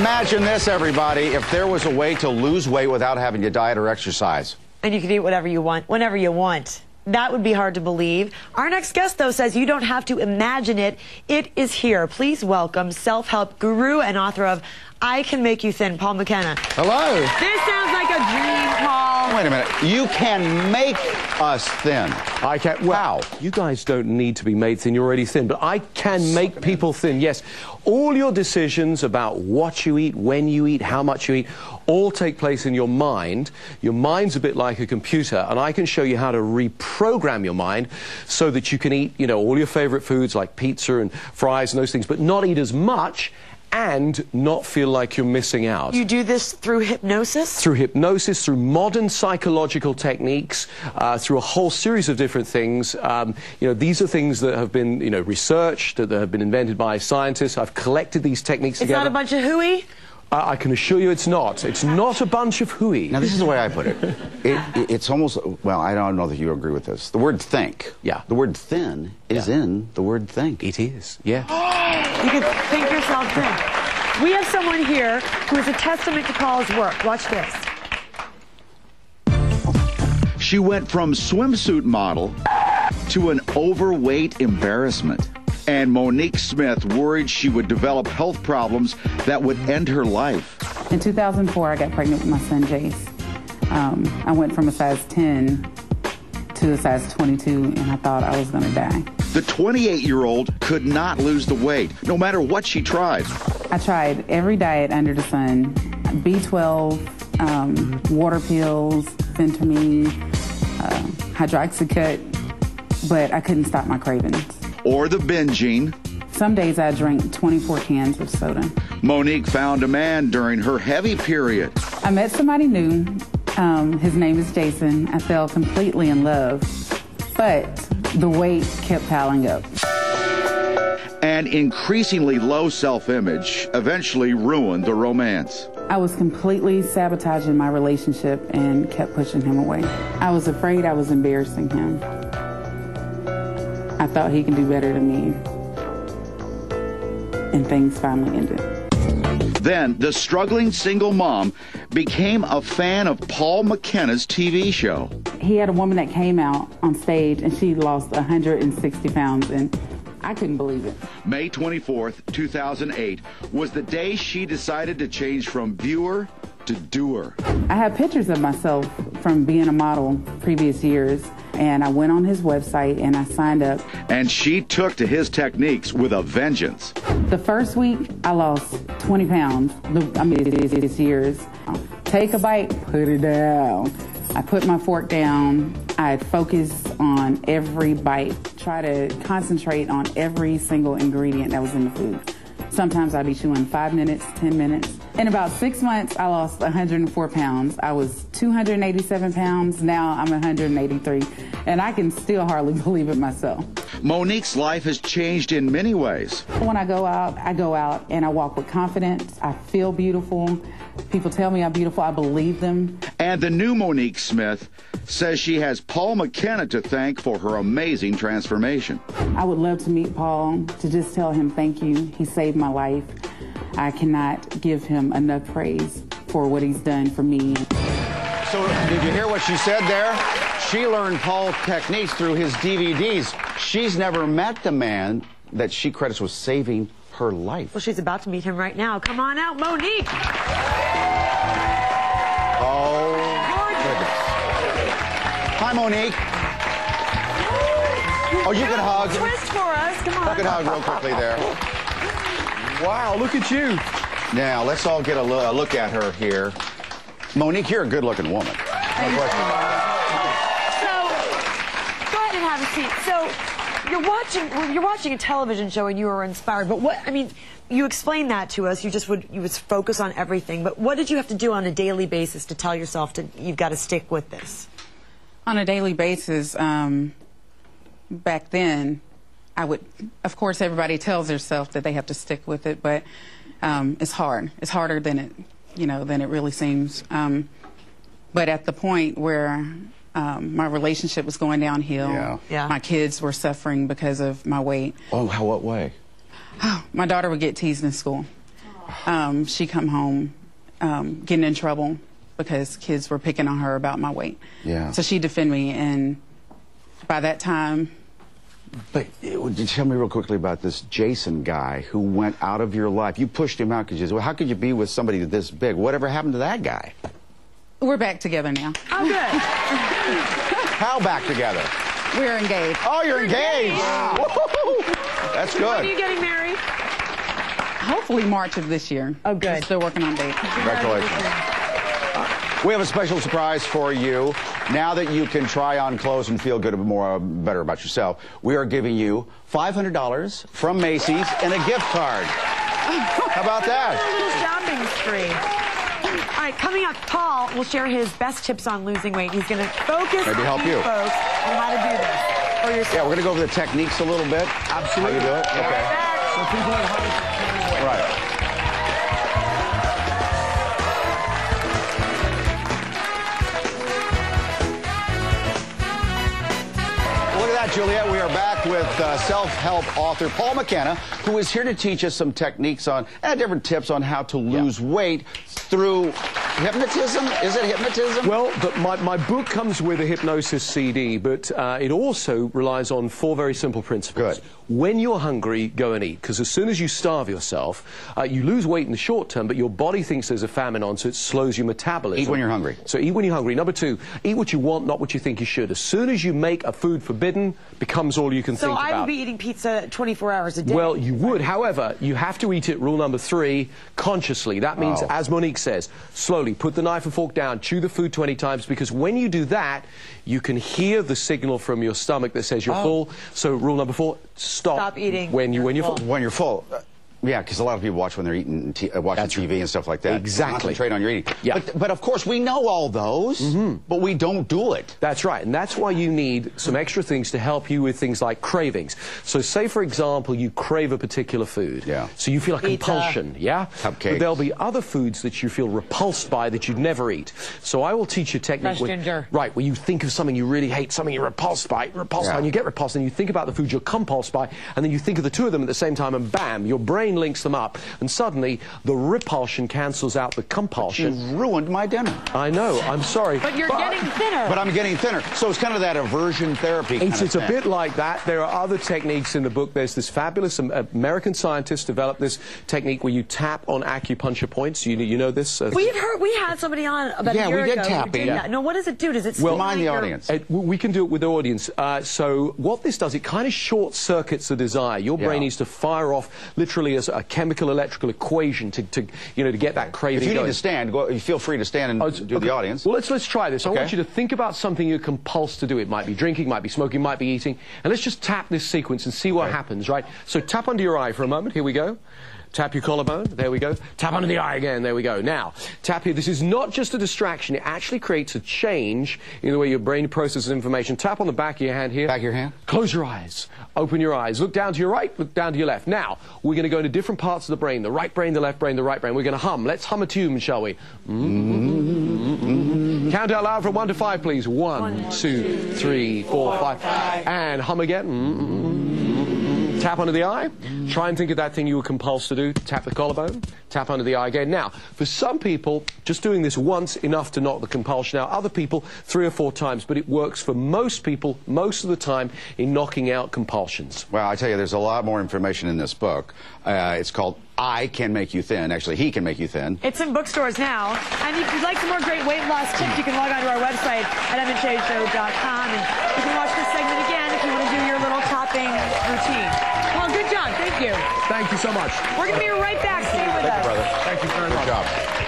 Imagine this, everybody, if there was a way to lose weight without having to diet or exercise. And you could eat whatever you want, whenever you want. That would be hard to believe. Our next guest, though, says you don't have to imagine it. It is here. Please welcome self-help guru and author of I Can Make You Thin, Paul Mckenna. Hello. This sounds like a dream, Paul. Wait a minute. You can make us thin. I can. Wow. You guys don't need to be made thin. You're already thin. But I can make people thin. Yes. All your decisions about what you eat, when you eat, how much you eat, all take place in your mind. Your mind's a bit like a computer, and I can show you how to reprogram your mind so that you can eat, you know, all your favorite foods like pizza and fries and those things, but not eat as much and not feel like you're missing out. You do this through hypnosis? Through hypnosis, through modern psychological techniques, through a whole series of different things. You know, these are things that have been, you know, researched, that have been invented by scientists. I've collected these techniques together. It's not a bunch of hooey? I can assure you it's not. It's not a bunch of hooey. Now, this is the way I put it. It's almost, well, I don't know that you agree with this. The word think. Yeah. The word thin is in the word think. It is, yeah. You can think yourself thin. We have someone here who is a testament to Paul's work. Watch this. She went from swimsuit model to an overweight embarrassment. And Monique Smith worried she would develop health problems that would end her life. In 2004, I got pregnant with my son, Jace. I went from a size 10 to a size 22, and I thought I was going to die. The 28-year-old could not lose the weight, no matter what she tried. I tried every diet under the sun, B12, water pills, Phentermine, Hydroxycut, but I couldn't stop my cravings. Or the binging. Some days I drank 24 cans of soda. Monique found a man during her heavy period. I met somebody new. His name is Jason. I fell completely in love, but the weight kept piling up. And increasingly low self-image eventually ruined the romance. I was completely sabotaging my relationship and kept pushing him away. I was afraid I was embarrassing him. I thought he could do better than me. And things finally ended. Then, the struggling single mom became a fan of Paul Mckenna's TV show. He had a woman that came out on stage, and she lost 160 pounds, and I couldn't believe it. May 24th, 2008, was the day she decided to change from viewer to doer. I have pictures of myself from being a model previous years, and I went on his website and I signed up. And she took to his techniques with a vengeance. The first week, I lost 20 pounds. This year's. Take a bite, put it down. I put my fork down. I'd focus on every bite, try to concentrate on every single ingredient that was in the food. Sometimes I'd be chewing 5 minutes, 10 minutes. In about 6 months, I lost 104 pounds. I was 287 pounds. Now I'm 183. And I can still hardly believe it myself. Monique's life has changed in many ways. When I go out and I walk with confidence. I feel beautiful. People tell me I'm beautiful. I believe them. And the new Monique Smith says she has Paul Mckenna to thank for her amazing transformation. I would love to meet Paul, to just tell him thank you. He saved my life. I cannot give him enough praise for what he's done for me. So, did you hear what she said there? She learned Paul's techniques through his DVDs. She's never met the man that she credits with saving her life. Well, she's about to meet him right now. Come on out, Monique. Oh, goodness. Hi, Monique. Oh, you can hug. Twist for us. Come on. You can hug real quickly there. Wow, look at you. Now, let's all get a look at her here. Monique, you're a good-looking woman. Thank you. So, go ahead and have a seat. So, you're watching a television show and you were inspired, but what, I mean, you explained that to us, you would focus on everything, but what did you have to do on a daily basis to tell yourself you've got to stick with this? On a daily basis, back then, I would, of course, everybody tells themselves that they have to stick with it, but it's hard. It's harder than it really seems. But at the point where my relationship was going downhill, my kids were suffering because of my weight. Oh, what way? My daughter would get teased in school. She come home getting in trouble because kids were picking on her about my weight. Yeah. So she defended me, and by that time... But tell me real quickly about this Jason guy who went out of your life. You pushed him out because you said, well, how could you be with somebody this big? Whatever happened to that guy? We're back together now. Oh, good. How back together? We're engaged. Oh, you're engaged. Wow. That's good. When are you getting married? Hopefully March of this year. Oh, good. We're still working on dates. Congratulations. We have a special surprise for you. Now that you can try on clothes and feel good better about yourself, we are giving you $500 from Macy's and a gift card. How about that? A little shopping spree. All right, coming up, Paul will share his best tips on losing weight. He's going to focus Maybe help you folks on how to do this for yourself. Yeah, we're going to go over the techniques a little bit. Absolutely. How you do it? Okay. So people at home. Right. Look at that, Juliet. We are back with self-help author Paul Mckenna, who is here to teach us some techniques on and different tips on how to lose weight through hypnotism. Is it hypnotism? Well, but my book comes with a hypnosis CD, but it also relies on 4 very simple principles. Good. When you're hungry, go and eat, because as soon as you starve yourself, you lose weight in the short term, but your body thinks there's a famine on, so it slows your metabolism. Eat when you're hungry. So eat when you're hungry. Number 2, eat what you want, not what you think you should. As soon as you make a food forbidden, becomes all you can think So about. I would be eating pizza 24 hours a day. Well, you would. However, you have to eat it, rule number 3, consciously. That means, as Monique says, slowly put the knife and fork down, chew the food 20 times, because when you do that, you can hear the signal from your stomach that says you're full. So rule number 4, stop eating when you're full. When you're full. Yeah, because a lot of people watch when they're eating, watching TV and stuff like that. Exactly. Concentrate on your eating. Yeah. But of course, we know all those, but we don't do it. That's right, and that's why you need some extra things to help you with things like cravings. So say, for example, you crave a particular food. Yeah. So you feel a compulsion, yeah? Cupcakes. But there'll be other foods that you feel repulsed by that you'd never eat. So I will teach you a technique. Fresh ginger. Right, where you think of something you really hate, something you're repulsed by, and you get repulsed, and you think about the food you're compulsed by, and then you think of the two of them at the same time, and bam, your brain links them up. And suddenly, the repulsion cancels out the compulsion. You ruined my dinner. I know, I'm sorry. But you're getting thinner. But I'm getting thinner. So it's kind of that aversion therapy kind of It's a thing. bit like that. There are other techniques in the book. There's this fabulous American scientist developed this technique where you tap on acupuncture points. You know this? We had somebody on about a year ago. we did tapping. That. No, what does it do? Does it Remind the audience. We can do it with the audience. So what this does, it kind of short circuits the desire. Your brain needs to fire off literally as a chemical electrical equation to get that craving. If you going. need to stand, feel free to stand and do the audience. Well, let's try this. I want you to think about something you're compulsed to do. It might be drinking, might be smoking, might be eating. And let's just tap this sequence and see what happens, right? So tap under your eye for a moment. Here we go. Tap your collarbone. There we go. Tap under the eye again. There we go. Now, tap here. This is not just a distraction. It actually creates a change in the way your brain processes information. Tap on the back of your hand here. Back of your hand. Close your eyes. Open your eyes. Look down to your right. Look down to your left. Now, we're going to go into different parts of the brain. The right brain, the left brain, the right brain. We're going to hum. Let's hum a tune, shall we? Count out loud from 1 to 5, please. 1, 2, 3, 4, 5. And hum again. Tap under the eye. Try and think of that thing you were compulsed to do. Tap the collarbone. Tap under the eye again. Now, for some people, just doing this once enough to knock the compulsion out. Other people, 3 or 4 times. But it works for most people, most of the time, in knocking out compulsions. Well, I tell you, there's a lot more information in this book. It's called I Can Make You Thin. Actually, He Can Make You Thin. It's in bookstores now. And if you'd like some more great weight loss tips, you can log on to our website at EmmaShayShow.com. And you can watch this segment again if you want to do your little topping routine. Paul, good job. Thank you. Thank you so much. We're going to be right back. Stay with us. Brother. Thank you very much. Good job.